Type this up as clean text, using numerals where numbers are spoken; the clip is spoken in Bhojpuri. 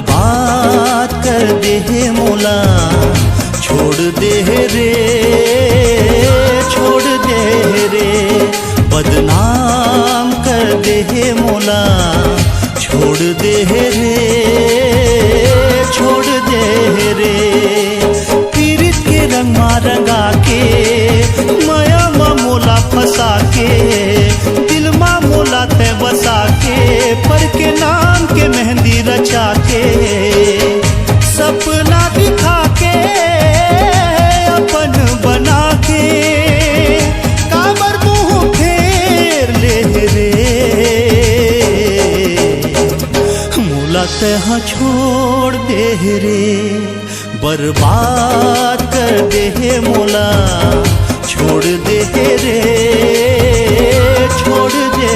बर्बाद कर दे है मोला, छोड़ दे रे, छोड़ दे रे, बदनाम कर दे है मोला, छोड़ दे रे, छोड़ दे रे। पीरित के रंग मा रंगा के, माया मा मोला फंसा के, दिल मा मोला ते बसा के, पर के नाम के मेहंदी रचा के, सपना दिखा के अपन बना के, काबर मुँह फेर ले रे, मोला तहाँ छोड़ दे रे, बर्बाद कर दे मोला, छोड़ दे रे, छोड़ दे